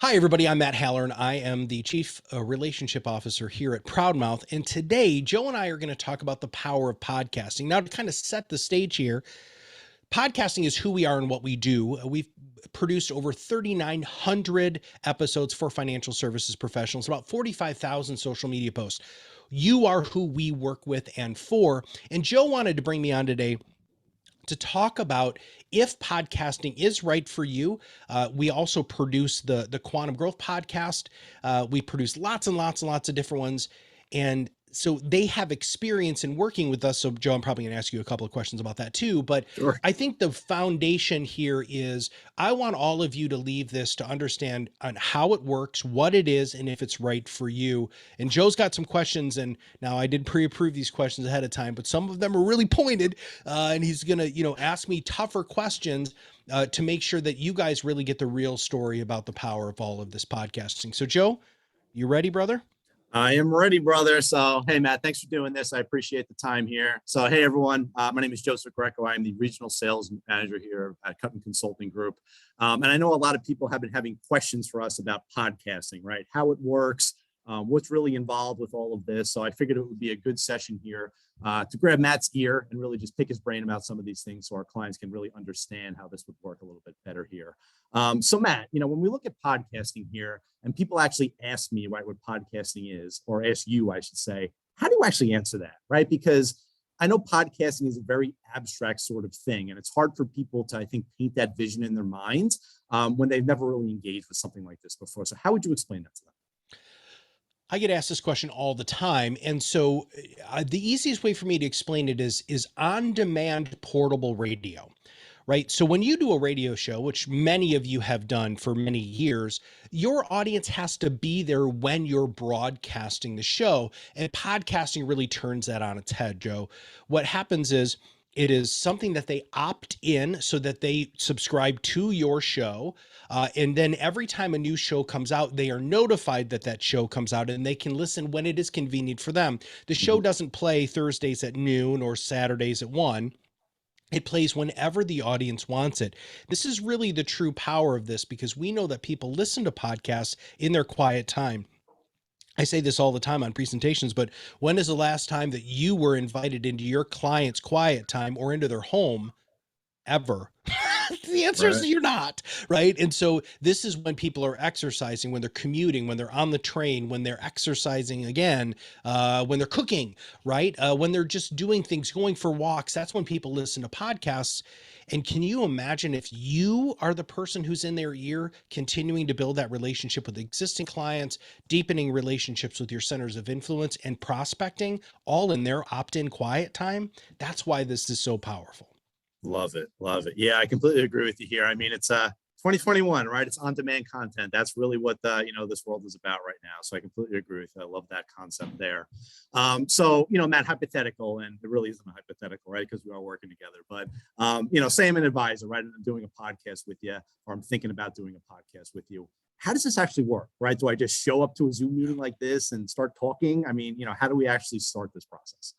Hi, everybody. I'm Matt Haller, and I am the Chief Relationship Officer here at ProudMouth. And today, Joe and I are going to talk about the power of podcasting. Now, to kind of set the stage here, podcasting is who we are and what we do. We've produced over 3,900 episodes for financial services professionals, about 45,000 social media posts. You are who we work with and for. And Joe wanted to bring me on today to talk about if podcasting is right for you. We also produce the Quantum Growth podcast. We produce lots and lots and lots of different ones. And so they have experience in working with us. So Joe, I'm probably gonna ask you a couple of questions about that too, but Sure. I think the foundation here is I want all of you to leave this to understand on how it works, what it is, and if it's right for you. And Joe's got some questions, and now I did pre-approve these questions ahead of time, but some of them are really pointed, and he's gonna, ask me tougher questions to make sure that you guys really get the real story about the power of all of this podcasting. So Joe, you ready, brother? I am ready, brother. So, hey, Matt, thanks for doing this. I appreciate the time here. So, hey, everyone. My name is Joseph Greco. I'm the regional sales manager here at Kuttin Consulting Group. And I know a lot of people have been having questions for us about podcasting, right? How it works, what's really involved with all of this. So I figured it would be a good session here to grab Matt's ear and really just pick his brain about some of these things so our clients can really understand how this would work a little bit better here. So Matt, when we look at podcasting here and people actually ask me, right, what podcasting is, or ask you, I should say, how do you actually answer that, right? Because I know podcasting is a very abstract sort of thing, and it's hard for people to, I think, paint that vision in their minds when they've never really engaged with something like this before. So how would you explain that to them? I get asked this question all the time. And so the easiest way for me to explain it is on-demand portable radio, right? So when you do a radio show, which many of you have done for many years, your audience has to be there when you're broadcasting the show. And podcasting really turns that on its head, Joe. What happens is it is something that they opt in so that they subscribe to your show. And then every time a new show comes out, they are notified that that show comes out and they can listen when it is convenient for them. The show Mhm. doesn't play Thursdays at noon or Saturdays at 1. It plays whenever the audience wants it. This is really the true power of this because we know that people listen to podcasts in their quiet time. I say this all the time on presentations, but when is the last time that you were invited into your client's quiet time or into their home ever? The answer is Right. you're not, right? And so this is when people are exercising, when they're commuting, when they're on the train, when they're exercising again, when they're cooking, right? When they're just doing things, going for walks. That's when people listen to podcasts. And can you imagine if you are the person who's in their ear, continuing to build that relationship with existing clients, deepening relationships with your centers of influence, and prospecting all in their opt-in quiet time? That's why this is so powerful. Love it. Love it. Yeah, I completely agree with you here. I mean, it's 2021, right? It's on-demand content. That's really what this world is about right now. So I completely agree with you. I love that concept there. So, Matt, hypothetical, and it really isn't a hypothetical, right? Because we are working together. But say I'm an advisor, right? And I'm doing a podcast with you, or I'm thinking about doing a podcast with you. How does this actually work, right? Do I just show up to a Zoom meeting like this and start talking? I mean, how do we actually start this process?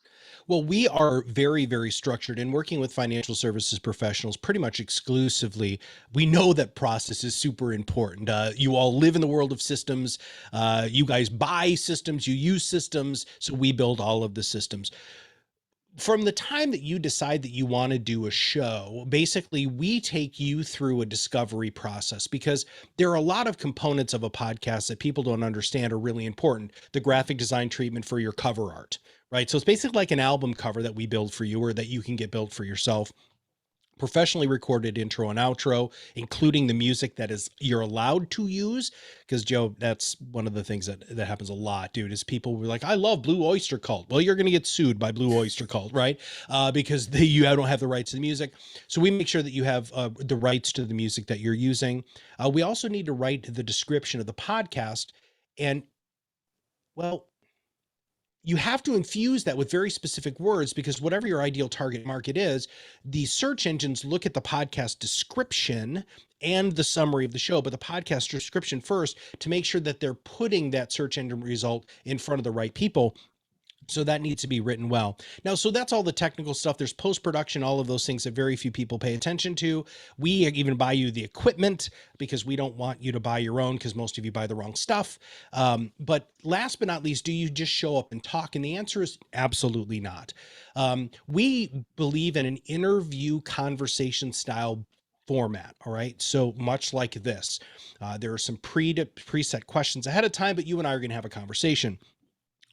Well, we are very, very structured in working with financial services professionals pretty much exclusively. We know that process is super important. You all live in the world of systems. You guys buy systems, you use systems. So we build all of the systems. From the time that you decide that you want to do a show, basically we take you through a discovery process because there are a lot of components of a podcast that people don't understand are really important. The graphic design treatment for your cover art, right? So it's basically like an album cover that we build for you or that you can get built for yourself. Professionally recorded intro and outro, including the music that is you're allowed to use. Because Joe, that's one of the things that happens a lot, dude, is people were like, I love Blue Oyster Cult. Well, you're going to get sued by Blue Oyster Cult, right? Because you don't have the rights to the music. So we make sure that you have the rights to the music that you're using. We also need to write the description of the podcast. And well, you have to infuse that with very specific words because whatever your ideal target market is, the search engines look at the podcast description and the summary of the show, but the podcast description first to make sure that they're putting that search engine result in front of the right people. So that needs to be written well. Now, so that's all the technical stuff. There's post-production, all of those things that very few people pay attention to. We even buy you the equipment because we don't want you to buy your own because most of you buy the wrong stuff. But last but not least, do you just show up and talk? And the answer is absolutely not. We believe in an interview conversation style format. All right. So much like this, there are some preset questions ahead of time, but you and I are going to have a conversation.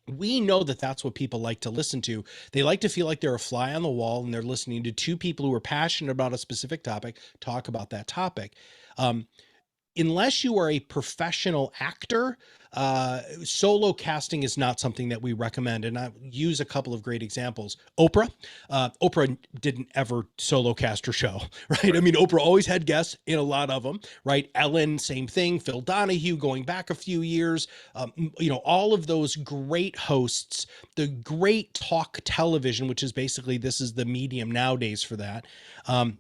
We know that that's what people like to listen to. They like to feel like they're a fly on the wall and they're listening to two people who are passionate about a specific topic talk about that topic. Unless you are a professional actor, solo casting is not something that we recommend. And I use a couple of great examples. Oprah didn't ever solo cast her show, right? I mean, Oprah always had guests in a lot of them, right? Ellen, same thing. Phil Donahue, going back a few years, all of those great hosts, the great talk television, which is basically, this is the medium nowadays for that.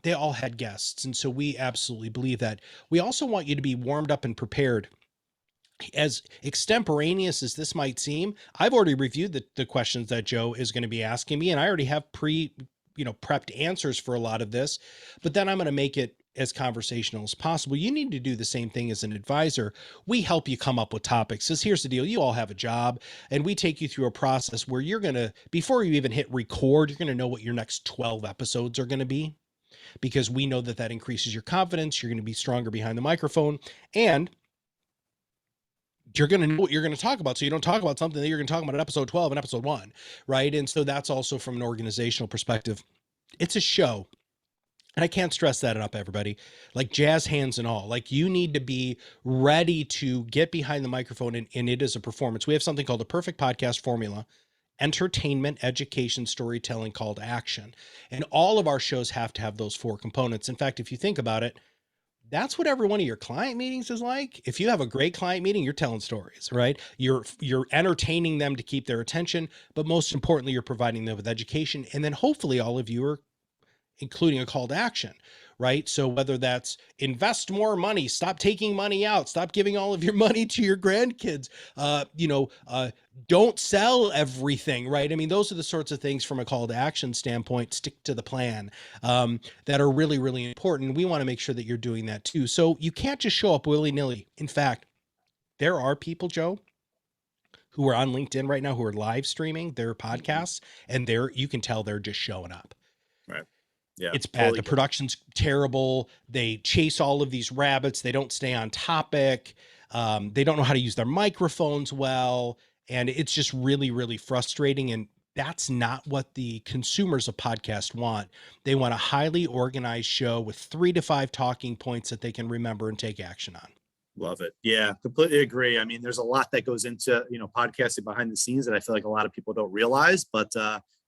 They all had guests. And so we absolutely believe that. We also want you to be warmed up and prepared. As extemporaneous as this might seem, I've already reviewed the questions that Joe is going to be asking me, and I already have prepped answers for a lot of this, but then I'm going to make it as conversational as possible. You need to do the same thing as an advisor. We help you come up with topics. Because here's the deal. You all have a job, and we take you through a process where you're going to, before you even hit record, you're going to know what your next 12 episodes are going to be, because we know that that increases your confidence. You're going to be stronger behind the microphone, and you're going to know what you're going to talk about. So you don't talk about something that you're going to talk about in episode 12 and episode 1, right? And so that's also from an organizational perspective. It's a show. And I can't stress that enough, everybody. Like jazz hands and all, like you need to be ready to get behind the microphone, and it is a performance. We have something called a perfect podcast formula: entertainment, education, storytelling, call to action. And all of our shows have to have those 4 components. In fact, if you think about it, that's what every one of your client meetings is like. If you have a great client meeting, you're telling stories, right? You're entertaining them to keep their attention, but most importantly, you're providing them with education. And then hopefully all of you are including a call to action, right? So whether that's invest more money, stop taking money out, stop giving all of your money to your grandkids, don't sell everything, right? I mean, those are the sorts of things from a call to action standpoint, stick to the plan, that are really, really important. We want to make sure that you're doing that too. So you can't just show up willy-nilly. In fact, there are people, Joe, who are on LinkedIn right now who are live streaming their podcasts, and you can tell they're just showing up. Right. Yeah, it's bad. The production's terrible. They chase all of these rabbits. They don't stay on topic. They don't know how to use their microphones well. And it's just really, really frustrating. And that's not what the consumers of podcast want. They want a highly organized show with 3 to 5 talking points that they can remember and take action on. Love it. Yeah, completely agree. I mean, there's a lot that goes into, podcasting behind the scenes that I feel like a lot of people don't realize, but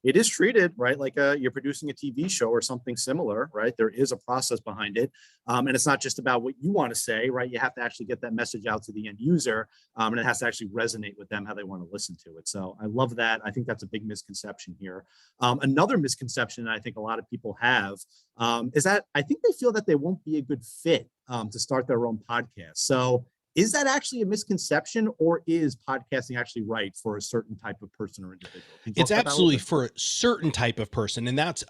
it is treated, right, like you're producing a TV show or something similar, right? There is a process behind it. And it's not just about what you want to say, right? You have to actually get that message out to the end user, and it has to actually resonate with them how they want to listen to it. So I love that. I think that's a big misconception here. Another misconception that I think a lot of people have is that I think they feel that they won't be a good fit to start their own podcast. So is that actually a misconception, or is podcasting actually right for a certain type of person or individual? It's absolutely for a certain type of person. And that's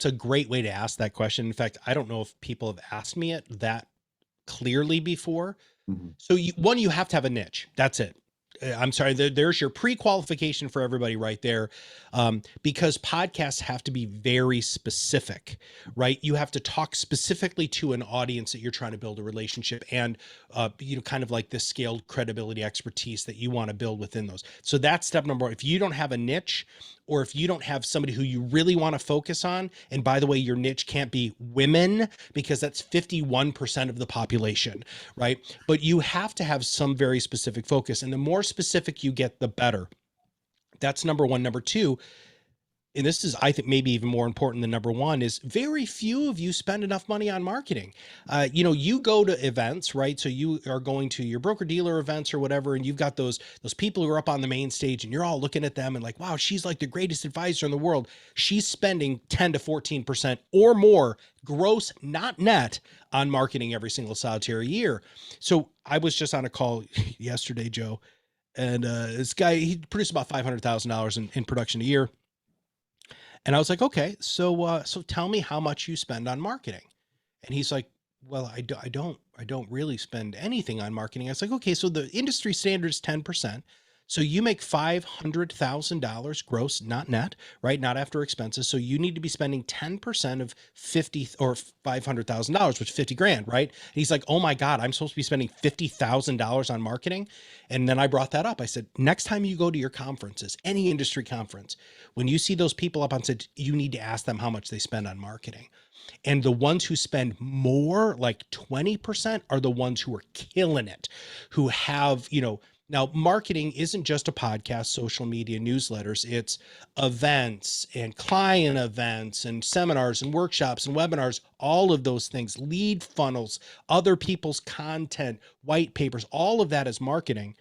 a great way to ask that question. In fact, I don't know if people have asked me it that clearly before. Mm-hmm. So you have to have a niche. That's it. I'm sorry, there's your pre-qualification for everybody right there, because podcasts have to be very specific, right? You have to talk specifically to an audience that you're trying to build a relationship and, kind of like this scaled credibility expertise that you want to build within those. So that's step number 1. If you don't have a niche, or if you don't have somebody who you really want to focus on, and by the way, your niche can't be women because that's 51% of the population, right? But you have to have some very specific focus, and the more specific you get, the better. That's number 1. Number 2, and this is, I think, maybe even more important than number 1, is very few of you spend enough money on marketing. You go to events, right? So you are going to your broker dealer events or whatever, and you've got those people who are up on the main stage, and you're all looking at them and like, wow, she's like the greatest advisor in the world. She's spending 10 to 14% or more gross, not net, on marketing every single solitary year. So I was just on a call yesterday, Joe, And this guy, he produced about $500,000 in production a year. And I was like, okay, so tell me how much you spend on marketing. And he's like, well, I don't really spend anything on marketing. I was like, okay, so the industry standard is 10%. So you make $500,000 gross, not net, right? Not after expenses. So you need to be spending 10% of 50 or $500,000, which is 50 grand, right? And he's like, oh my God, I'm supposed to be spending $50,000 on marketing. And then I brought that up. I said, next time you go to your conferences, any industry conference, when you see those people up on stage, you need to ask them how much they spend on marketing. And the ones who spend more, like 20%, are the ones who are killing it, who have, now marketing isn't just a podcast, social media, newsletters. It's events and client events and seminars and workshops and webinars, all of those things, lead funnels, other people's content, white papers, all of that is marketing.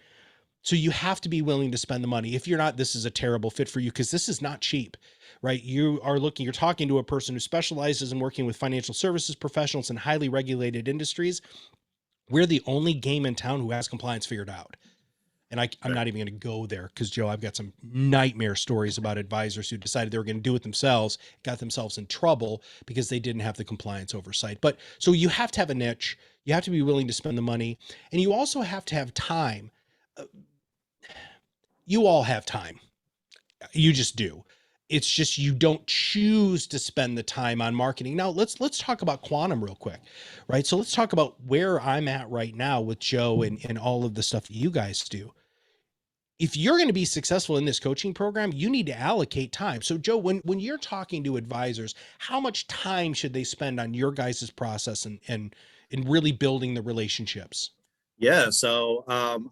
So you have to be willing to spend the money. If you're not, this is a terrible fit for you, because this is not cheap, right? You're talking to a person who specializes in working with financial services professionals in highly regulated industries. We're the only game in town who has compliance figured out. And I'm not even going to go there, because Joe, I've got some nightmare stories about advisors who decided they were going to do it themselves, got themselves in trouble because they didn't have the compliance oversight. But so you have to have a niche, you have to be willing to spend the money, and you also have to have time. You all have time. You just do. It's just, you don't choose to spend the time on marketing. Now let's talk about quantum real quick, right? So let's talk about where I'm at right now with Joe and all of the stuff that you guys do. If you're going to be successful in this coaching program, you need to allocate time. So Joe, when you're talking to advisors, how much time should they spend on your guys' process and really building the relationships? Yeah, so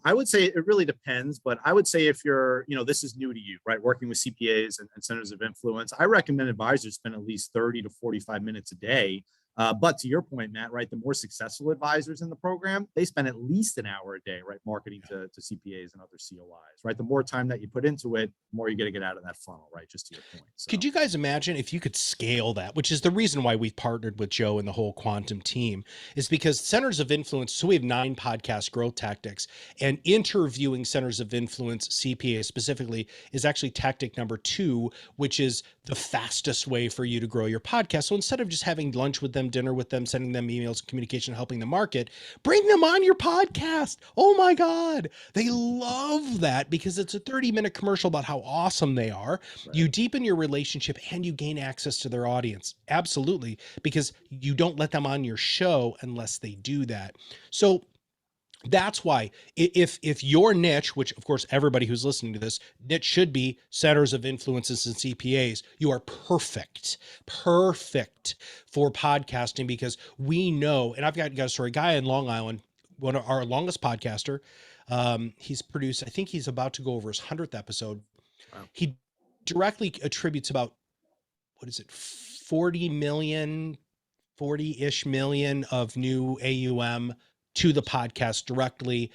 I would say it really depends, but I would say if you're, this is new to you, right? Working with CPAs and centers of influence, I recommend advisors spend at least 30 to 45 minutes a day. But to your point, Matt, right, the more successful advisors in the program, they spend at least an hour a day, right, marketing to CPAs and other COIs, right? The more time that you put into it, the more you're going to get out of that funnel, right? Just to your point. So. Could you guys imagine if you could scale that, which is the reason why we've partnered with Joe and the whole quantum team, is because centers of influence. So we have 9 podcast growth tactics, and interviewing centers of influence CPA specifically is actually tactic number 2, which is the fastest way for you to grow your podcast. So instead of just having lunch with them, dinner with them, sending them emails, communication, helping them market, bring them on your podcast. Oh my God. They love that, because it's a 30-minute commercial about how awesome they are. Right. You deepen your relationship and you gain access to their audience. Absolutely. Because you don't let them on your show unless they do that. So that's why if your niche, which of course everybody who's listening to this, niche should be centers of influences and CPAs, you are perfect for podcasting, because we know, and I've got a story, guy in Long Island, one of our longest podcaster. He's produced, I think he's about to go over his 100th episode. Wow. He directly attributes about, 40-ish million of new AUM to the podcast directly.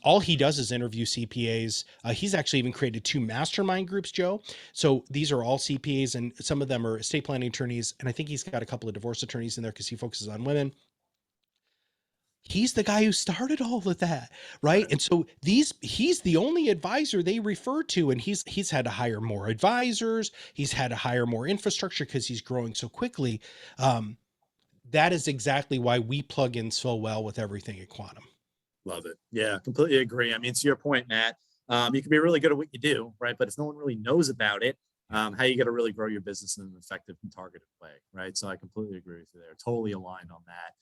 All he does is interview CPAs. He's actually even created 2 mastermind groups, Joe. So these are all CPAs, and some of them are estate planning attorneys. And I think he's got a couple of divorce attorneys in there because he focuses on women. He's the guy who started all of that, right? And so he's the only advisor they refer to, and he's had to hire more advisors. He's had to hire more infrastructure because he's growing so quickly. That is exactly why we plug in so well with everything at Quantum. Love it. Yeah, completely agree. I mean, to your point, Matt, you can be really good at what you do, right? But if no one really knows about it, how you got to really grow your business in an effective and targeted way, right? So I completely agree with you there. Totally aligned on that.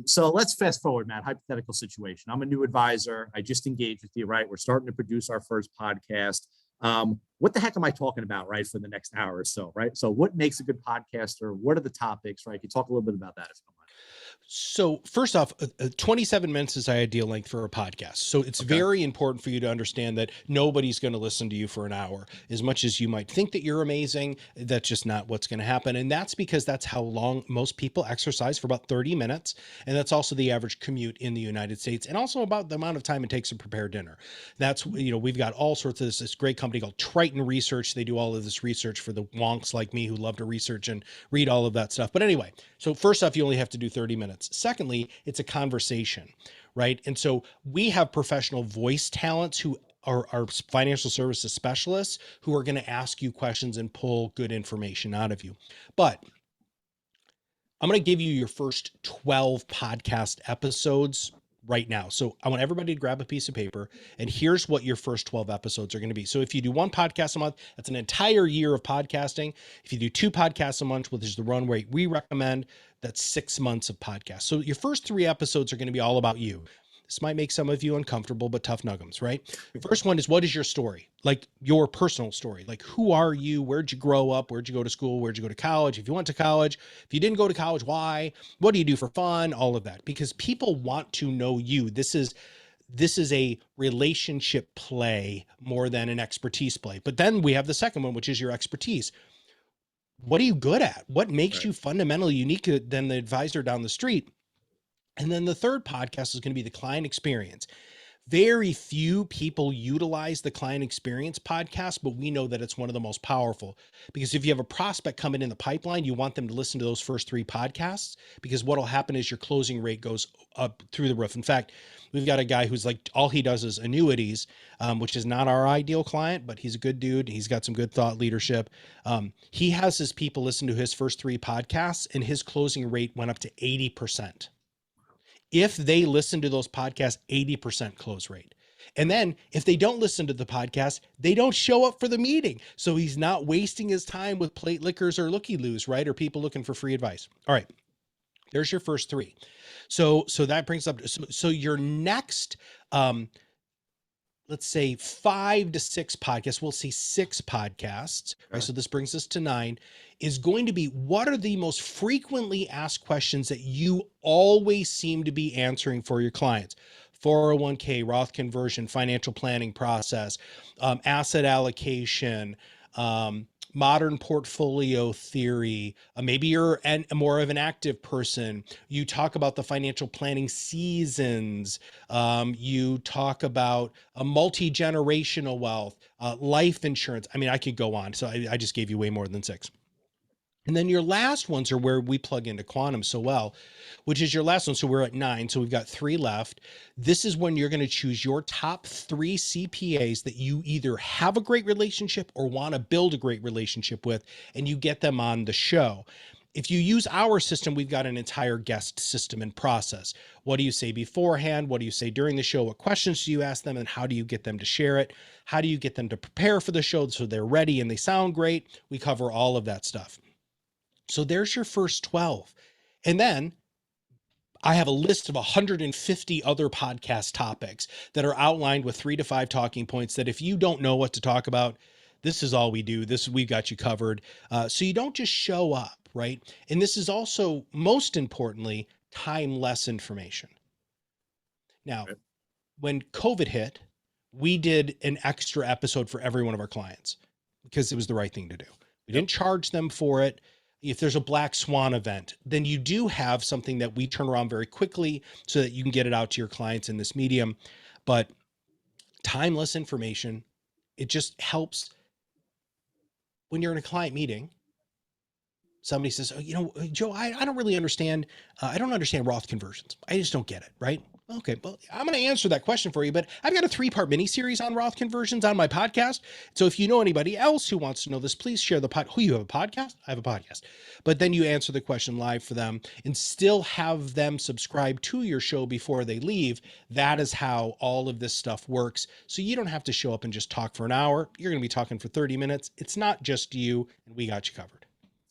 So let's fast forward, Matt. Hypothetical situation. I'm a new advisor. I just engaged with you, right? We're starting to produce our first podcast. What the heck am I talking about, right, for the next hour or so, right? So what makes a good podcaster? What are the topics, right? Can you talk a little bit about that if you don't mind? So first off, 27 minutes is the ideal length for a podcast. So it's very important for you to understand that nobody's going to listen to you for an hour. As much as you might think that you're amazing, that's just not what's going to happen. And that's because that's how long most people exercise, for about 30 minutes. And that's also the average commute in the United States, and also about the amount of time it takes to prepare dinner. That's, we've got all sorts of this great company called Triton Research. They do all of this research for the wonks like me who love to research and read all of that stuff. But anyway, so first off, you only have to do 30 minutes. Secondly, it's a conversation, right? And so we have professional voice talents who are financial services specialists who are going to ask you questions and pull good information out of you. But I'm going to give you your first 12 podcast episodes right now. So I want everybody to grab a piece of paper, and here's what your first 12 episodes are going to be. So if you do one podcast a month, that's an entire year of podcasting. If you do 2 podcasts a month, which is the run rate we recommend, that's 6 months of podcasts. So your first 3 episodes are going to be all about you. This might make some of you uncomfortable, but tough nuggums, right? The first one is, what is your story? Like your personal story. Like, who are you? Where'd you grow up? Where'd you go to school? Where'd you go to college? If you went to college, if you didn't go to college, why? What do you do for fun? All of that, because people want to know you. This is a relationship play more than an expertise play. But then we have the second one, which is your expertise. What are you good at? What makes you fundamentally unique than the advisor down the street? And then the third podcast is going to be the client experience. Very few people utilize the client experience podcast, but we know that it's one of the most powerful, because if you have a prospect coming in the pipeline, you want them to listen to those first 3 podcasts, because what'll happen is your closing rate goes up through the roof. In fact, we've got a guy who's like, all he does is annuities, which is not our ideal client, but he's a good dude. He's got some good thought leadership. He has his people listen to his first 3 podcasts, and his closing rate went up to 80%. If they listen to those podcasts, 80% close rate. And then if they don't listen to the podcast, they don't show up for the meeting. So he's not wasting his time with plate lickers or looky-loos, right? Or people looking for free advice. All right, there's your first 3. So that brings up, so your next, let's say 5 to 6 podcasts, we'll see 6 podcasts, right? So this brings us to 9, is going to be, what are the most frequently asked questions that you always seem to be answering for your clients? 401k, Roth conversion, financial planning process, asset allocation, modern portfolio theory. Maybe you're more of an active person. You talk about the financial planning seasons. You talk about a multi-generational wealth, life insurance. I mean, I could go on. So I just gave you way more than 6. And then your last ones are where we plug into quantum so well, which is your last one. So we're at 9. So we've got 3 left. This is when you're going to choose your top 3 CPAs that you either have a great relationship or want to build a great relationship with, and you get them on the show. If you use our system, we've got an entire guest system and process. What do you say beforehand? What do you say during the show? What questions do you ask them? And how do you get them to share it? How do you get them to prepare for the show so they're ready and they sound great? We cover all of that stuff. So there's your first 12. And then I have a list of 150 other podcast topics that are outlined with 3 to 5 talking points that if you don't know what to talk about, this is all we do. We've got you covered. So you don't just show up, right? And this is also, most importantly, timeless information. Now, when COVID hit, we did an extra episode for every one of our clients because it was the right thing to do. We didn't charge them for it. If there's a black swan event, then you do have something that we turn around very quickly so that you can get it out to your clients in this medium. But timeless information, it just helps when you're in a client meeting. Somebody says, oh, you know, Joe, I don't really understand. I don't understand Roth conversions. I just don't get it. Right. Okay. Well, I'm going to answer that question for you, but I've got a 3-part mini series on Roth conversions on my podcast. So if you know anybody else who wants to know this, please share the pod. Who, you have a podcast? I have a podcast. But then you answer the question live for them and still have them subscribe to your show before they leave. That is how all of this stuff works. So you don't have to show up and just talk for an hour. You're going to be talking for 30 minutes. It's not just you, and we got you covered.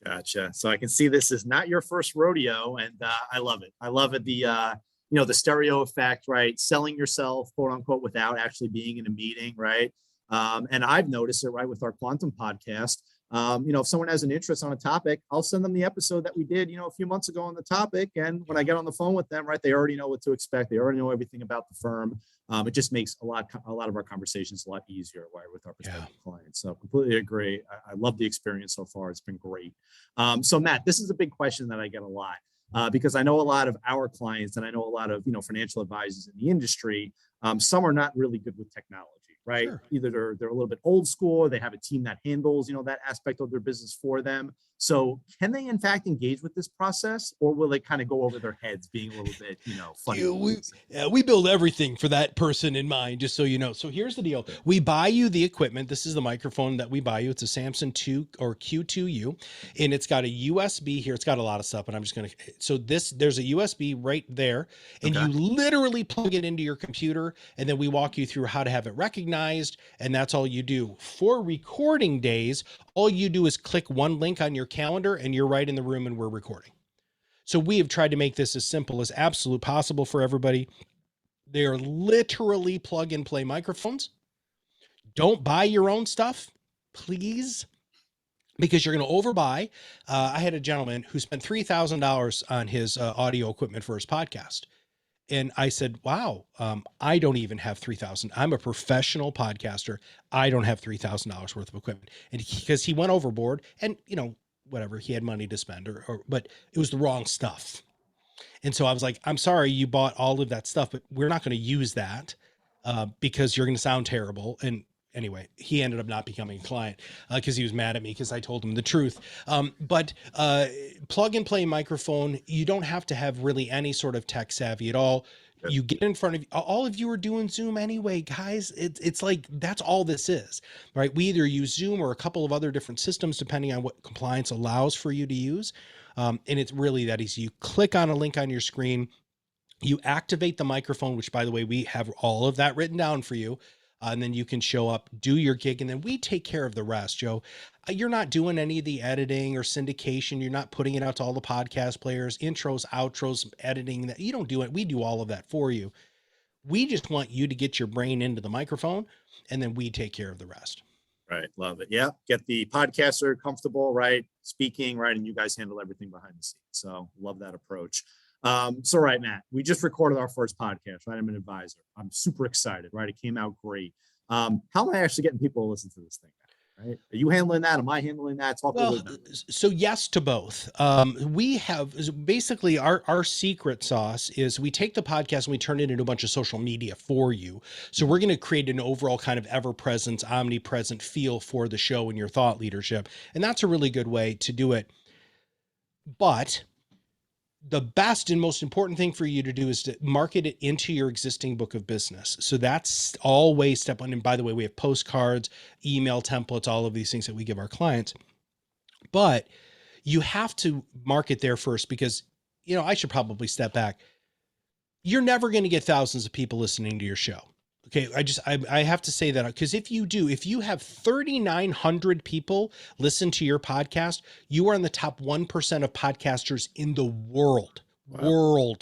Gotcha. So I can see this is not your first rodeo, and I love it. I love it. The stereo effect, right? Selling yourself, quote unquote, without actually being in a meeting, right? And I've noticed it, right, with our quantum podcast. If someone has an interest on a topic, I'll send them the episode that we did, a few months ago on the topic. And when I get on the phone with them, right, they already know what to expect. They already know everything about the firm. It just makes a lot of our conversations a lot easier, right, with our prospective clients. So completely agree. I love the experience so far. It's been great. So Matt, this is a big question that I get a lot. Because I know a lot of our clients and I know a lot of, financial advisors in the industry. Some are not really good with technology, right? Sure. Either they're a little bit old school, or they have a team that handles, that aspect of their business for them. So can they in fact engage with this process, or will it kind of go over their heads being a little bit, funny? We build everything for that person in mind, just so you know. So here's the deal. We buy you the equipment. This is the microphone that we buy you. It's a Samson 2 or Q2U, and it's got a USB here. It's got a lot of stuff, but I'm just going to, so there's a USB right there, and Okay. you literally plug it into your computer, and then we walk you through how to have it recognized. And that's all you do. For recording days, all you do is click one link on your calendar and you're right in the room and we're recording. So we have tried to make this as simple as absolute possible for everybody. They are literally plug and play microphones. Don't buy your own stuff, please, because you're going to overbuy. I had a gentleman who spent $3,000 on his audio equipment for his podcast. And I said, wow, I don't even have 3,000. I'm a professional podcaster. I don't have $3,000 worth of equipment. And because he went overboard and, whatever, he had money to spend but it was the wrong stuff. And so I was like, I'm sorry you bought all of that stuff, but we're not going to use that because you're going to sound terrible. And anyway, he ended up not becoming a client because he was mad at me because I told him the truth. But plug and play microphone, you don't have to have really any sort of tech savvy at all. You get in front of all of you are doing Zoom anyway, guys. It's like, that's all this is, right? We either use Zoom or a couple of other different systems, depending on what compliance allows for you to use. And it's really that easy. You click on a link on your screen, you activate the microphone, which by the way, we have all of that written down for you. And then you can show up, do your gig, and then we take care of the rest, Joe. You're not doing any of the editing or syndication. You're not putting it out to all the podcast players, intros, outros, editing. That you don't do it. We do all of that for you. We just want you to get your brain into the microphone, and then we take care of the rest. Right. Love it. Yeah. Get the podcaster comfortable, right? Speaking, right? And you guys handle everything behind the scenes. So love that approach. So right, Matt, we just recorded our first podcast, right? I'm an advisor. I'm super excited, right? It came out great. How am I actually getting people to listen to this thing, right? Are you handling that? Am I handling that? Talk a little bit. So yes to both. We have basically our secret sauce is we take the podcast and we turn it into a bunch of social media for you. So we're going to create an overall kind of ever-present, omnipresent feel for the show and your thought leadership. And that's a really good way to do it. But the best and most important thing for you to do is to market it into your existing book of business. So that's always step one. And by the way, we have postcards, email templates, all of these things that we give our clients. But you have to market there first because, I should probably step back. You're never going to get thousands of people listening to your show. Okay. I have to say that because if you have 3,900 people listen to your podcast, you are in the top 1% of podcasters in the world. Wow.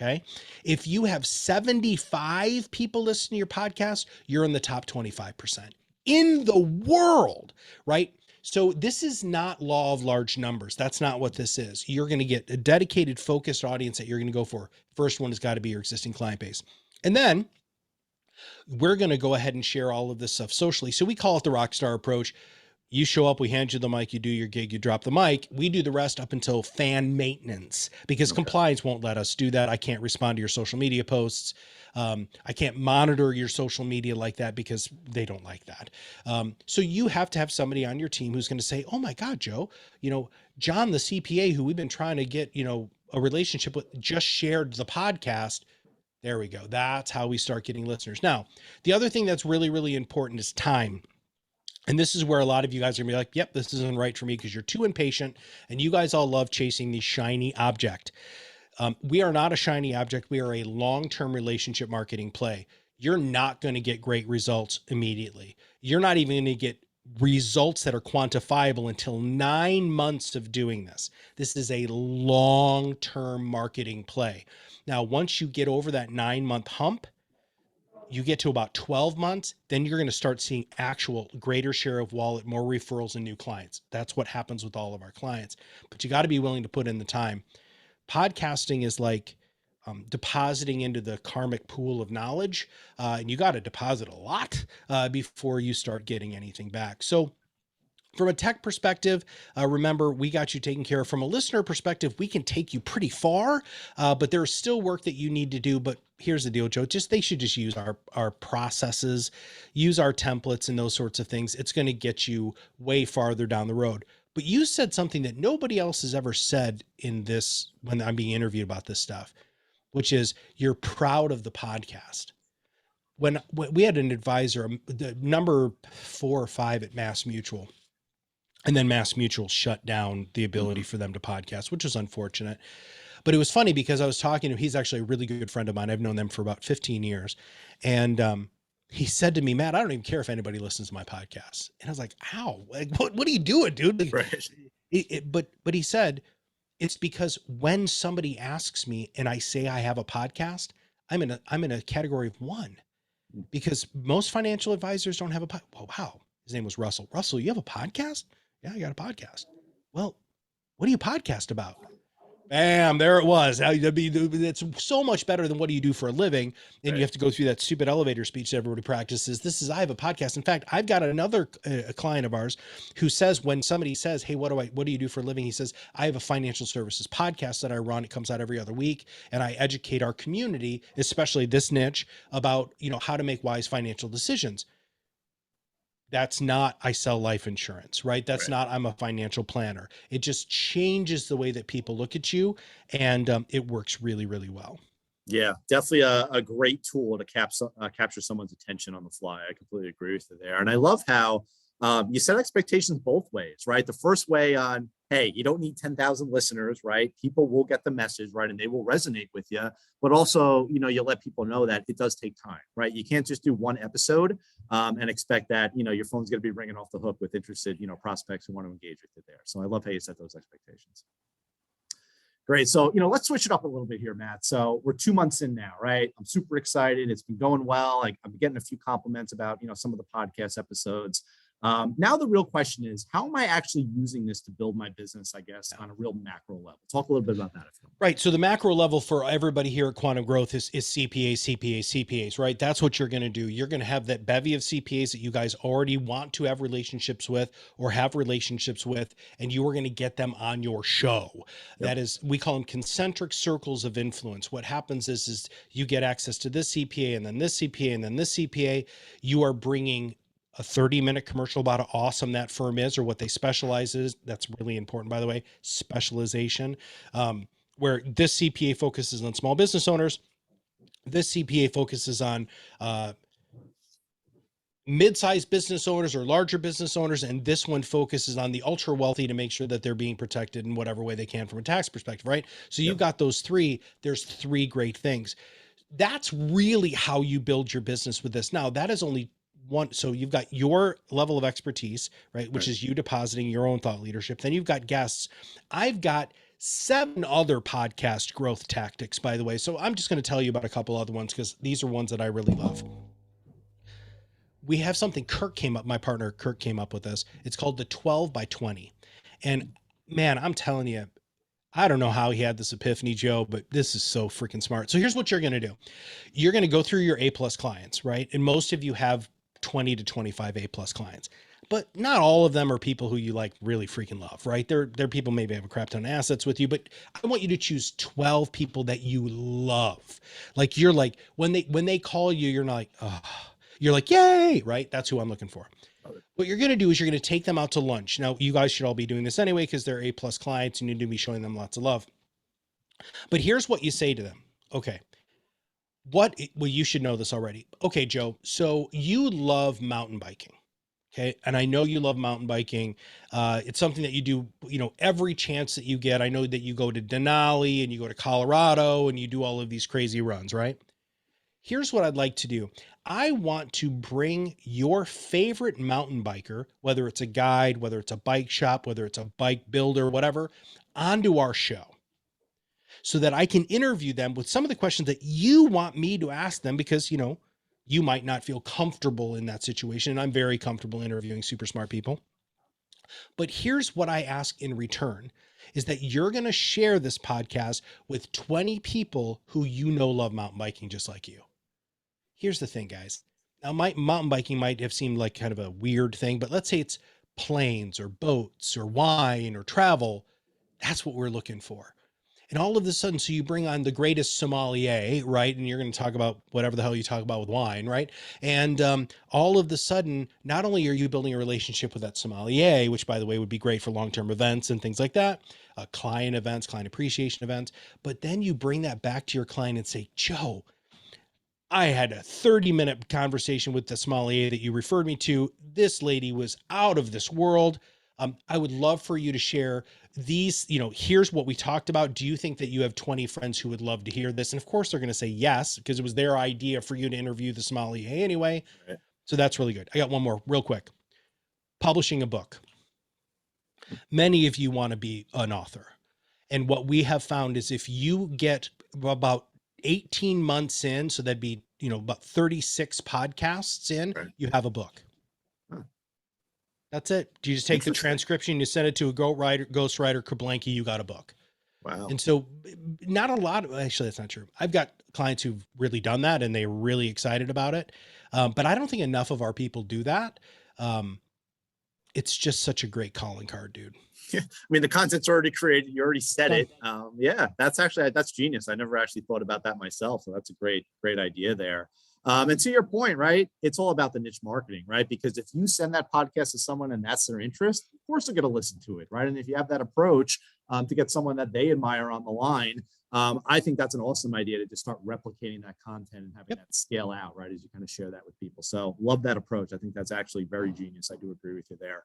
Okay. If you have 75 people listen to your podcast, you're in the top 25% in the world, right? So this is not law of large numbers. That's not what this is. You're going to get a dedicated, focused audience that you're going to go for. First one has got to be your existing client base. And then we're going to go ahead and share all of this stuff socially. So we call it the rockstar approach. You show up, we hand you the mic, you do your gig, you drop the mic. We do the rest up until fan maintenance because compliance won't let us do that. I can't respond to your social media posts. I can't monitor your social media like that because they don't like that. So you have to have somebody on your team who's going to say, oh my God, Joe, John, the CPA who we've been trying to get, a relationship with just shared the podcast. There we go. That's how we start getting listeners. Now, the other thing that's really, really important is time. And this is where a lot of you guys are gonna be like, yep, this isn't right for me because you're too impatient and you guys all love chasing the shiny object. We are not a shiny object. We are a long-term relationship marketing play. You're not going to get great results immediately. You're not even going to get results that are quantifiable until 9 months of doing this. This is a long-term marketing play. Now, once you get over that 9-month hump, you get to about 12 months, then you're going to start seeing actual greater share of wallet, more referrals and new clients. That's what happens with all of our clients, but you got to be willing to put in the time. Podcasting is like depositing into the karmic pool of knowledge. And you got to deposit a lot before you start getting anything back. So From a tech perspective, remember, we got you taken care of. From a listener perspective, we can take you pretty far, but there's still work that you need to do. But here's the deal, Joe, they should just use our processes, use our templates and those sorts of things. It's going to get you way farther down the road. But you said something that nobody else has ever said in this, when I'm being interviewed about this stuff, which is you're proud of the podcast. When we had an advisor, the number 4 or 5 at Mass Mutual, and then Mass Mutual shut down the ability for them to podcast, which was unfortunate. But it was funny because I was talking to him. He's actually a really good friend of mine. I've known them for about 15 years. And he said to me, Matt, I don't even care if anybody listens to my podcast. And I was like, how? Like, what are you doing, dude? Like, Right. But he said, it's because when somebody asks me and I say I have a podcast, I'm in a category of 1, because most financial advisors don't have a podcast. Well, wow. His name was Russell. Russell, you have a podcast? Yeah, I got a podcast. Well, what do you podcast about? Bam, there it was. It's so much better than what do you do for a living? And you have to go through that stupid elevator speech that everybody practices. I have a podcast. In fact, I've got another client of ours who says, when somebody says, hey, what do you do for a living? He says, I have a financial services podcast that I run. It comes out every other week. And I educate our community, especially this niche, about, how to make wise financial decisions. That's not, I sell life insurance, right? That's not, I'm a financial planner. It just changes the way that people look at you, and it works really, really well. Yeah, definitely a great tool to capture someone's attention on the fly. I completely agree with you there. And I love how you set expectations both ways, right? The first way on, hey, you don't need 10,000 listeners, right? People will get the message, right? And they will resonate with you. But also, you let people know that it does take time, right? You can't just do one episode and expect that, your phone's going to be ringing off the hook with interested, prospects who want to engage with you there. So I love how you set those expectations. Great. So, let's switch it up a little bit here, Matt. So we're 2 months in now, right? I'm super excited. It's been going well. I'm getting a few compliments about, some of the podcast episodes. Now the real question is, how am I actually using this to build my business, I guess, on a real macro level? Talk a little bit about that. Right. So the macro level for everybody here at Quantum Growth is CPAs, right? That's what you're going to do. You're going to have that bevy of CPAs that you guys already want to have relationships with or have relationships with, and you are going to get them on your show. Yep. That is, we call them concentric circles of influence. What happens is you get access to this CPA and then this CPA and then this CPA. You are bringing a 30-minute commercial about how awesome that firm is or what they specialize in. That's really important, by the way, specialization. Where this CPA focuses on small business owners, this CPA focuses on mid-sized business owners or larger business owners, and this one focuses on the ultra wealthy to make sure that they're being protected in whatever way they can from a tax perspective, right? So you've got those 3. There's 3 great things. That's really how you build your business with this. Now, that is only one. So you've got your level of expertise, right? Which is you depositing your own thought leadership. Then you've got guests. I've got 7 other podcast growth tactics, by the way. So I'm just going to tell you about a couple other ones because these are ones that I really love. We have something my partner Kirk came up with this. It's called the 12 by 20. And man, I'm telling you, I don't know how he had this epiphany, Joe, but this is so freaking smart. So here's what you're going to do. You're going to go through your A+ clients, right? And most of you have 20 to 25 A+ clients, but not all of them are people who you really freaking love, right? They're people maybe have a crap ton of assets with you, but I want you to choose 12 people that you love. You're when they call you, you're not like, oh, you're like, yay, right? That's who I'm looking for. What you're going to do is you're going to take them out to lunch. Now you guys should all be doing this anyway, because they're A+ clients. You need to be showing them lots of love. But here's what you say to them. Okay. Well, you should know this already. Okay, Joe. So you love mountain biking. Okay. And I know you love mountain biking. It's something that you do, every chance that you get. I know that you go to Denali and you go to Colorado and you do all of these crazy runs, right? Here's what I'd like to do. I want to bring your favorite mountain biker, whether it's a guide, whether it's a bike shop, whether it's a bike builder, whatever, onto our show, so that I can interview them with some of the questions that you want me to ask them, because, you might not feel comfortable in that situation. And I'm very comfortable interviewing super smart people. But here's what I ask in return is that you're going to share this podcast with 20 people who love mountain biking just like you. Here's the thing, guys. Now, my mountain biking might have seemed like kind of a weird thing, but let's say it's planes or boats or wine or travel, that's what we're looking for. And all of a sudden, so you bring on the greatest sommelier, right? And you're going to talk about whatever the hell you talk about with wine, right? And all of the sudden, not only are you building a relationship with that sommelier, which by the way would be great for long-term events and things like that, client events, client appreciation events, but then you bring that back to your client and say, Joe, I had a 30-minute conversation with the sommelier that you referred me to. This lady was out of this world. I would love for you to share these, here's what we talked about. Do you think that you have 20 friends who would love to hear this? And of course they're going to say yes, because it was their idea for you to interview the sommelier anyway. Right. So that's really good. I got one more real quick. Publishing a book. Many of you want to be an author. And what we have found is if you get about 18 months in, so that'd be, about 36 podcasts in, Right. you have a book. Huh. That's it. You just take the transcription, you send it to a ghostwriter, Kablanky, you got a book. Wow. And so not a lot of, actually, that's not true. I've got clients who've really done that and they're really excited about it. But I don't think enough of our people do that. It's just such a great calling card, dude. I mean, the content's already created. You already said it. Yeah, that's genius. I never actually thought about that myself. So that's a great idea there. And to your point, right, it's all about the niche marketing, right? Because if you send that podcast to someone and that's their interest, of course they're going to listen to it, right? And if you have that approach to get someone that they admire on the line, I think that's an awesome idea to just start replicating that content and having that scale out, right? As you kind of share that with people. So love that approach. I think that's actually very genius. I do agree with you there.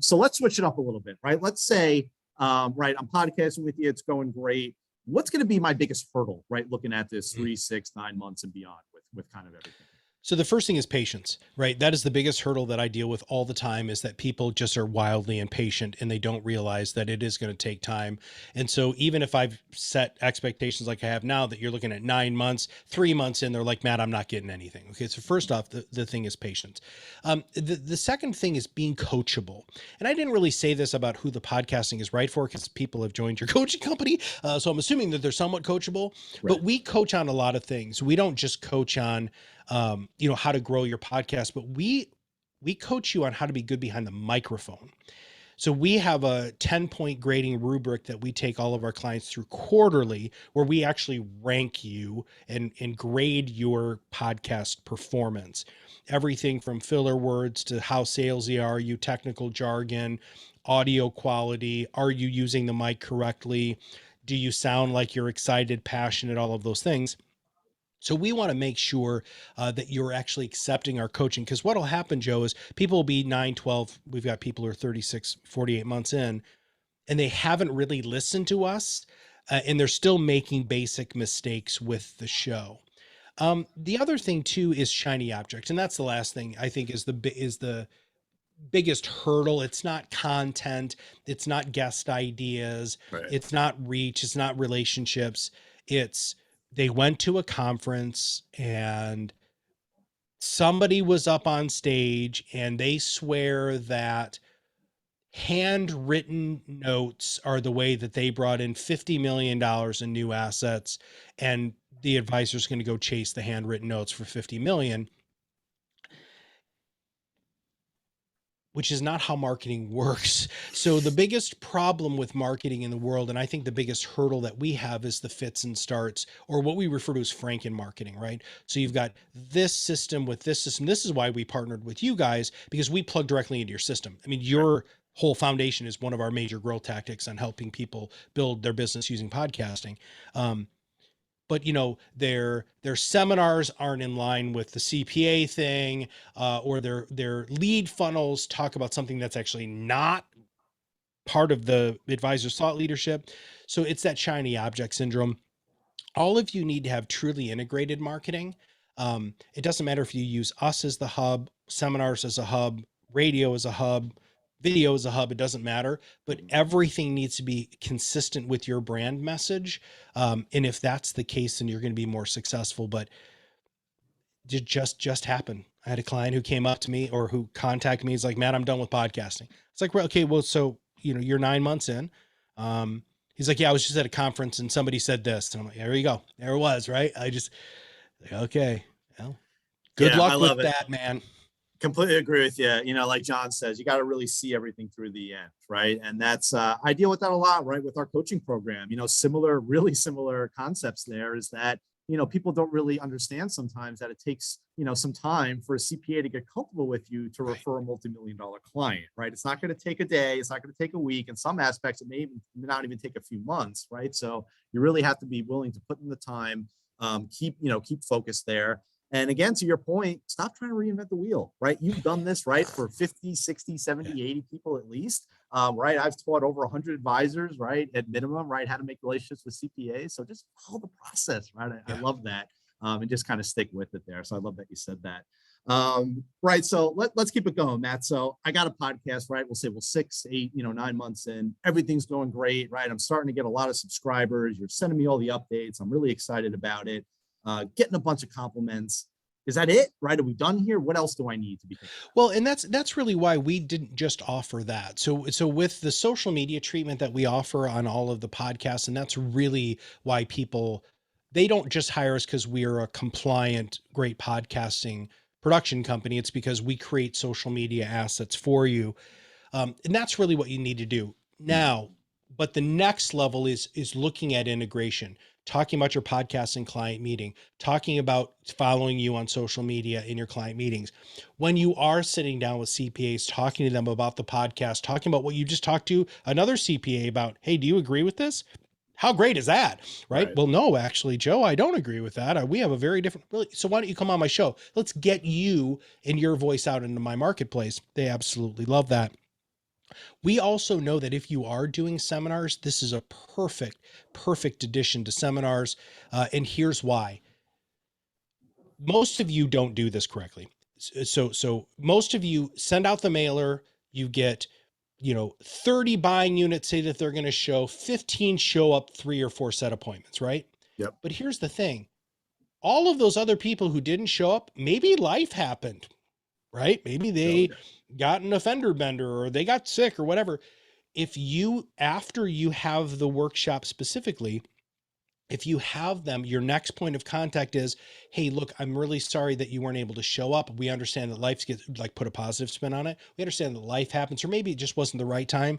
So let's switch it up a little bit, right? Let's say, right, I'm podcasting with you. It's going great. What's going to be my biggest hurdle, right? Looking at this 3, 6, 9 months and beyond with kind of everything. So the first thing is patience, right? That is the biggest hurdle that I deal with all the time, is that people just are wildly impatient and they don't realize that it is going to take time. And so even if I've set expectations like I have now, that you're looking at 9 months, 3 months in, they're like, Matt, I'm not getting anything. Okay. So first off, the thing is patience. The second thing is being coachable. And I didn't really say this about who the podcasting is right for, because people have joined your coaching company. So I'm assuming that they're somewhat coachable, right. But we coach on a lot of things. We don't just coach on how to grow your podcast, but we coach you on how to be good behind the microphone. So we have a 10-point grading rubric that we take all of our clients through quarterly, where we actually rank you and grade your podcast performance. Everything from filler words to how salesy are you, technical jargon, audio quality. Are you using the mic correctly? Do you sound like you're excited, passionate, all of those things? So we want to make sure that you're actually accepting our coaching, because what will happen, Joe, is people will be 9, 12. We've got people who are 36, 48 months in, and they haven't really listened to us, and they're still making basic mistakes with the show. The other thing too is shiny objects. And that's the last thing I think is the biggest hurdle. It's not content. It's not guest ideas. Right. It's not reach. It's not relationships. They went to a conference and somebody was up on stage and they swear that handwritten notes are the way that they brought in $50 million in new assets, and the advisor's going to go chase the handwritten notes for 50 million. Which is not how marketing works. So the biggest problem with marketing in the world, and I think the biggest hurdle that we have, is the fits and starts, or what we refer to as Franken marketing, right? So you've got this system with this system. This is why we partnered with you guys, because we plug directly into your system. I mean, your whole foundation is one of our major growth tactics on helping people build their business using podcasting. But their seminars aren't in line with the CPA thing, or their lead funnels talk about something that's actually not part of the advisor's thought leadership. So it's that shiny object syndrome. All of you need to have truly integrated marketing. It doesn't matter if you use us as the hub, seminars as a hub, radio as a hub, video as a hub, it doesn't matter, but everything needs to be consistent with your brand message. And if that's the case, then you're going to be more successful. But it just happened. I had a client who came up to me, or who contacted me. He's like, Matt, I'm done with podcasting. It's like, well, okay, well, so, you're 9 months in. He's like, yeah, I was just at a conference and somebody said this. And I'm like, there you go. There it was. Right. Okay. Well, good luck with that, man. Completely agree with you. You know, like John says, you got to really see everything through the end, right? And that's I deal with that a lot, right, with our coaching program. You know, similar, really similar concepts. There is that, you know, people don't really understand sometimes that it takes, you know, some time for a CPA to get comfortable with you to Right. refer a multi-million-dollar client, right? It's not going to take a day, it's not going to take a week. In some aspects, it may even not even take a few months, right? So you really have to be willing to put in the time, keep focused there. And again, to your point, stop trying to reinvent the wheel, right? You've done this, right, for 50, 60, Yeah. 70, 80 people at least, right? I've taught over 100 advisors, right, at minimum, right, how to make relationships with CPAs. So just follow the process, right? I Yeah. love that. And just kind of stick with it there. So I love that you said that. Right. So let's keep it going, Matt. So I got a podcast, right? We'll say, well, 6, 8, 9 months in, everything's going great, right? I'm starting to get a lot of subscribers. You're sending me all the updates. I'm really excited about it. Getting a bunch of compliments. Is that it? Right? Are we done here? What else do I need to be thinking about? Well, and that's really why we didn't just offer that. So with the social media treatment that we offer on all of the podcasts, and that's really why people, they don't just hire us because we are a compliant, great podcasting production company. It's because we create social media assets for you. And that's really what you need to do now. But the next level is looking at integration, talking about your podcast and client meeting, talking about following you on social media in your client meetings. When you are sitting down with CPAs, talking to them about the podcast, talking about what you just talked to another CPA about, hey, do you agree with this? How great is that? Right? Right. Well, no, actually, Joe, I don't agree with that. We have a very different, really. So why don't you come on my show? Let's get you and your voice out into my marketplace. They absolutely love that. We also know that if you are doing seminars, this is a perfect addition to seminars. And here's why. Most of you don't do this correctly. So most of you send out the mailer, you get, 30 buying units say that they're going to show, 15 show up 3 or 4 set appointments, right? Yep. But here's the thing. All of those other people who didn't show up, maybe life happened, right? Maybe Oh, they yeah. got an offender bender or they got sick or whatever. If you, after you have the workshop specifically, if you have them, your next point of contact is, hey, look, I'm really sorry that you weren't able to show up. We understand that life gets, like, put a positive spin on it. We understand that life happens, or maybe it just wasn't the right time.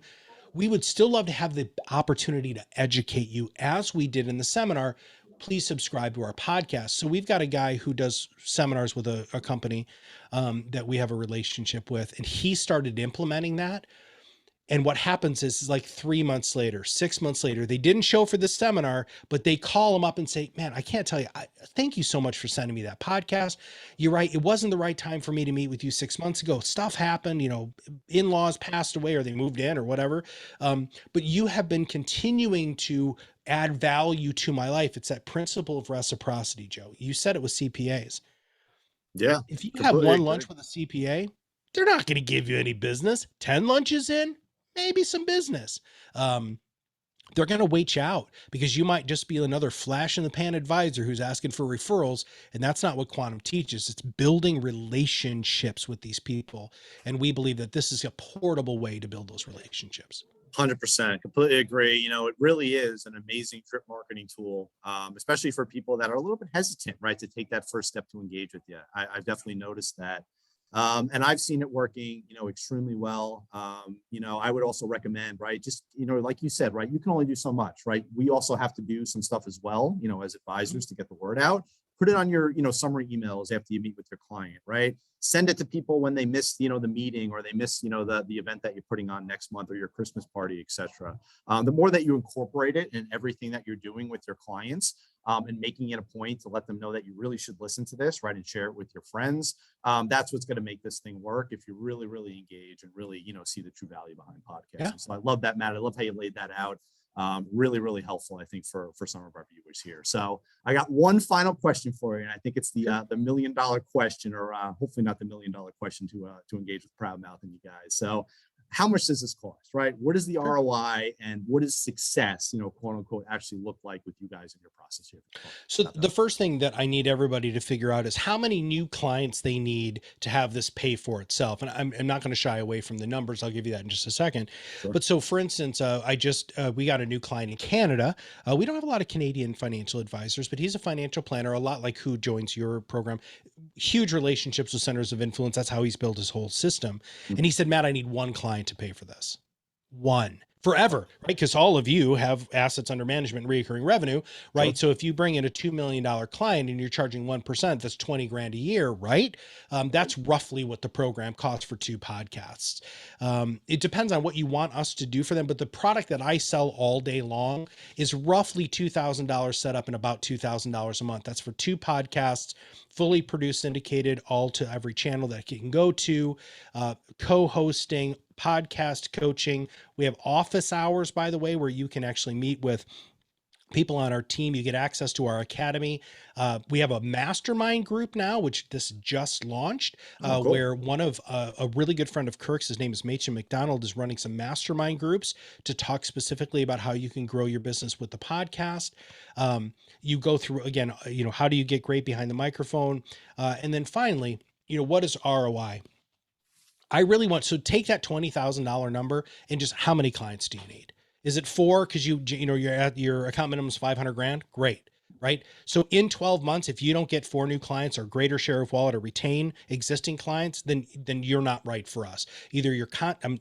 We would still love to have the opportunity to educate you as we did in the seminar. Please subscribe to our podcast. So we've got a guy who does seminars with a company that we have a relationship with, and he started implementing that. And what happens is like 3 months later, 6 months later, they didn't show for this seminar, but they call them up and say, man, I can't tell you. Thank you so much for sending me that podcast. You're right. It wasn't the right time for me to meet with you 6 months ago. Stuff happened, in-laws passed away or they moved in or whatever. But you have been continuing to add value to my life. It's that principle of reciprocity, Joe. You said it was CPAs. Yeah. If you have Completely one agree. lunch with a CPA, they're not going to give you any business. 10 lunches in, maybe some business. Um, they're going to wait you out because you might just be another flash in the pan advisor who's asking for referrals. And that's not what quantum teaches. It's building relationships with these people. And we believe that this is a portable way to build those relationships. 100%. Completely agree. You know, it really is an amazing drip marketing tool, especially for people that are a little bit hesitant, right, to take that first step to engage with you. I've definitely noticed that. And I've seen it working, extremely well. I would also recommend, right, just, like you said, right, you can only do so much, right? We also have to do some stuff as well, as advisors to get the word out. Put it on your, summary emails after you meet with your client, right? Send it to people when they miss, the meeting or they miss, the event that you're putting on next month or your Christmas party, etc. The more that you incorporate it in everything that you're doing with your clients, and making it a point to let them know that you really should listen to this, right, and share it with your friends. That's what's going to make this thing work if you really, really engage and really, see the true value behind Yeah. podcasting. So I love that, Matt. I love how you laid that out. Really, really helpful, I think, for some of our viewers here. So I got one final question for you, and I think it's the $1 million question, or hopefully not the $1 million question to engage with ProudMouth and you guys. So, how much does this cost, right? What is the ROI and what does success, quote unquote, actually look like with you guys in your process here? So the first thing that I need everybody to figure out is how many new clients they need to have this pay for itself. And I'm not going to shy away from the numbers. I'll give you that in just a second. Sure. But so for instance, we got a new client in Canada. We don't have a lot of Canadian financial advisors, but he's a financial planner, a lot like who joins your program. Huge relationships with centers of influence. That's how he's built his whole system. And he said, Matt, I need one client to pay for this. One forever, right? Because all of you have assets under management, recurring revenue, right? Sure. So if you bring in a $2 million client and you're charging 1%, that's 20 grand a year, right? That's roughly what the program costs for 2 podcasts. It depends on what you want us to do for them, but the product that I sell all day long is roughly $2,000 set up and about $2,000 a month. That's for 2 podcasts, fully produced, syndicated, all to every channel that you can go to, co-hosting, podcast coaching. We have office hours, by the way, where you can actually meet with people on our team. You get access to our academy. We have a mastermind group now, which this just launched, Cool. where one of a really good friend of Kirk's, his name is Machen McDonald, is running some mastermind groups to talk specifically about how you can grow your business with the podcast. You go through, again, how do you get great behind the microphone? And then finally, what is ROI? I really want, so take that $20,000 number and just how many clients do you need? Is it 4? Cause you're at your account minimum is 500 grand. Great. Right. So in 12 months, if you don't get 4 new clients or greater share of wallet or retain existing clients, then you're not right for us. Either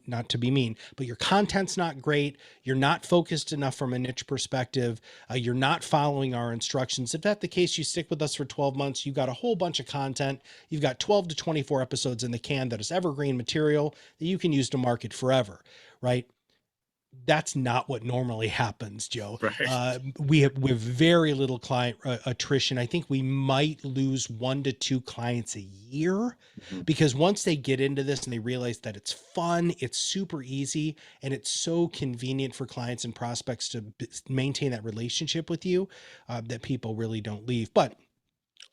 not to be mean, but your content's not great. You're not focused enough from a niche perspective. You're not following our instructions. If that's the case, you stick with us for 12 months. You've got a whole bunch of content. You've got 12 to 24 episodes in the can that is evergreen material that you can use to market forever. Right. That's not what normally happens, Joe. Right. We have very little client attrition. I think we might lose 1 to 2 clients a year because once they get into this and they realize that it's fun, it's super easy, and it's so convenient for clients and prospects to maintain that relationship with you, that people really don't leave. But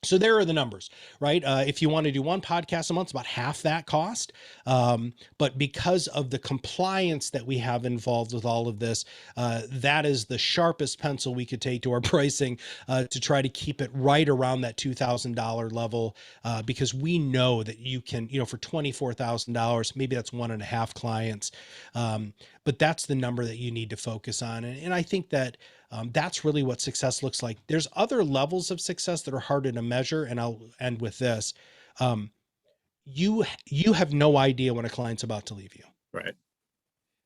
so there are the numbers, right? If you want to do 1 podcast a month, it's about half that cost. But because of the compliance that we have involved with all of this, that is the sharpest pencil we could take to our pricing to try to keep it right around that $2,000 level, because we know that you can, for $24,000, maybe that's 1.5 clients. But that's the number that you need to focus on. And I think that that's really what success looks like. There's other levels of success that are harder to measure. And I'll end with this. You have no idea when a client's about to leave you. Right.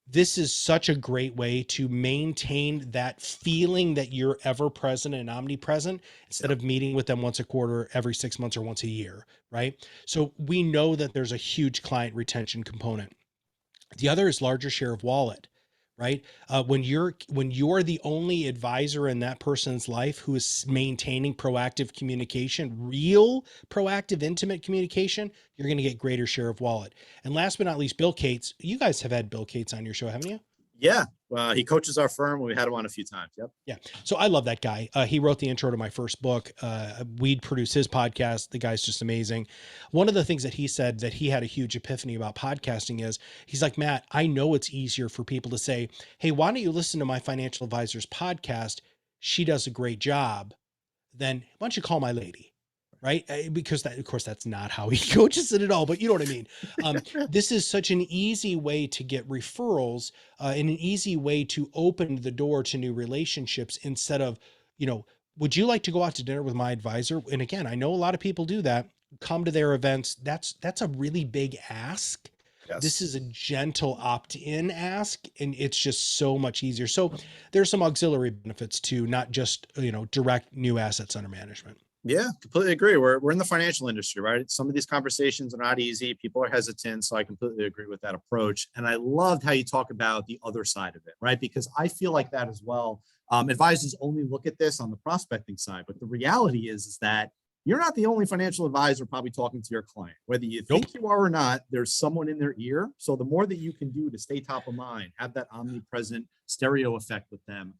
This is such a great way to maintain that feeling that you're ever present and omnipresent instead of meeting with them once a quarter, every 6 months, or once a year. Right. So we know that there's a huge client retention component. The other is larger share of wallet. Right. When you're the only advisor in that person's life who is maintaining proactive communication, real proactive, intimate communication, you're going to get greater share of wallet. And last but not least, Bill Cates. You guys have had Bill Cates on your show, haven't you? Yeah. Well, he coaches our firm. We had him on a few times. Yep. Yeah. So I love that guy. He wrote the intro to my first book. We'd produce his podcast. The guy's just amazing. One of the things that he said that he had a huge epiphany about podcasting is he's like, Matt, I know it's easier for people to say, hey, why don't you listen to my financial advisor's podcast? She does a great job. Then why don't you call my lady? Right. Because that, of course, that's not how he coaches it at all, but you know what I mean? This is such an easy way to get referrals and an easy way to open the door to new relationships instead of, would you like to go out to dinner with my advisor? And again, I know a lot of people do that, come to their events. That's a really big ask. Yes. This is a gentle opt-in ask, and it's just so much easier. So there's some auxiliary benefits to not just, direct new assets under management. Yeah, completely agree. We're in the financial industry, right? Some of these conversations are not easy. People are hesitant. So I completely agree with that approach. And I loved how you talk about the other side of it, right? Because I feel like that as well. Advisors only look at this on the prospecting side, but the reality is that you're not the only financial advisor probably talking to your client. Whether you think you are or not, there's someone in their ear. So the more that you can do to stay top of mind, have that omnipresent stereo effect with them,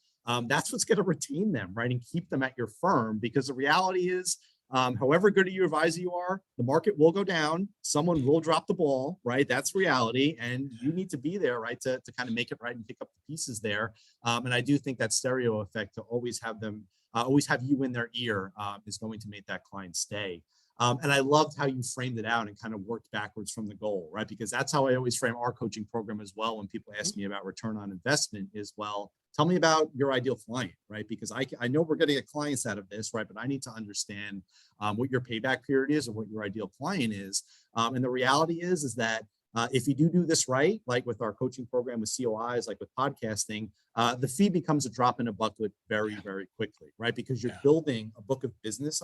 that's what's going to retain them, right? And keep them at your firm, because the reality is However good a your advisor you are, the market will go down. Someone will drop the ball, right? That's reality. And you need to be there, right? To kind of make it right and pick up the pieces there. And I do think that stereo effect to always have them, always have you in their ear is going to make that client stay. And I loved how you framed it out and kind of worked backwards from the goal, right? Because that's how I always frame our coaching program as well. When people ask me about return on investment is, well, tell me about your ideal client, right? Because I know we're going to get clients out of this, right? But I need to understand what your payback period is and what your ideal client is. And the reality is that if you do this right, like with our coaching program with COIs, like with podcasting, the fee becomes a drop in a bucket very, very quickly, right? Because you're building a book of business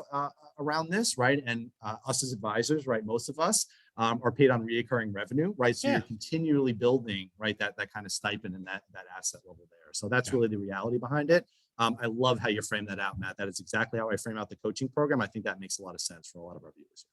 around this, right? And us as advisors, right? Most of us are paid on reoccurring revenue, right? So you're continually building, right? That kind of stipend and that asset level there. So that's really the reality behind it. I love how you frame that out, Matt. That is exactly how I frame out the coaching program. I think that makes a lot of sense for a lot of our viewers.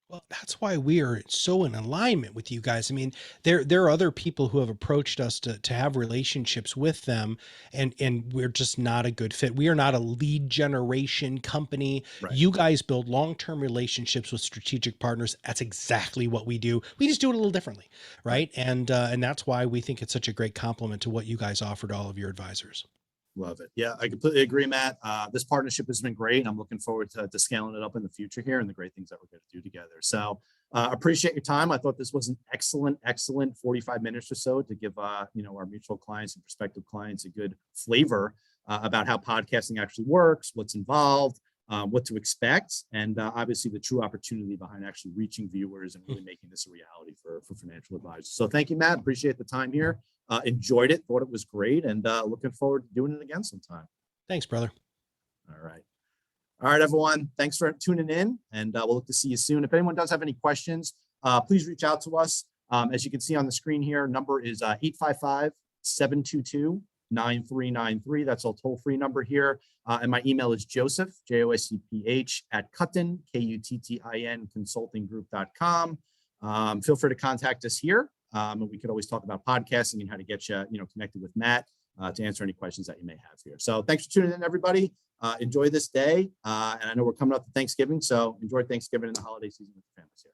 Well, that's why we are so in alignment with you guys. I mean, there are other people who have approached us to have relationships with them, and we're just not a good fit. We are not a lead generation company. Right. You guys build long-term relationships with strategic partners. That's exactly what we do. We just do it a little differently, right? And that's why we think it's such a great compliment to what you guys offer to all of your advisors. Love it. Yeah, I completely agree, Matt. This partnership has been great. I'm looking forward to scaling it up in the future here and the great things that we're going to do together. So appreciate your time. I thought this was an excellent 45 minutes or so to give our mutual clients and prospective clients a good flavor about how podcasting actually works, what's involved, what to expect, and obviously the true opportunity behind actually reaching viewers and really making this a reality for financial advisors. So thank you, Matt. Appreciate the time here. Enjoyed it, thought it was great, and looking forward to doing it again sometime. Thanks, brother. All right, everyone. Thanks for tuning in, and we'll look to see you soon. If anyone does have any questions, please reach out to us. As you can see on the screen here, number is 855-722-9393. That's our toll-free number here. And my email is Joseph, JOSEPH, @Kuttin, KUTTIN, consultinggroup.com. Feel free to contact us here. And we could always talk about podcasting and how to get you, connected with Matt to answer any questions that you may have here. So thanks for tuning in, everybody. Enjoy this day. And I know we're coming up to Thanksgiving, so enjoy Thanksgiving and the holiday season with your families here.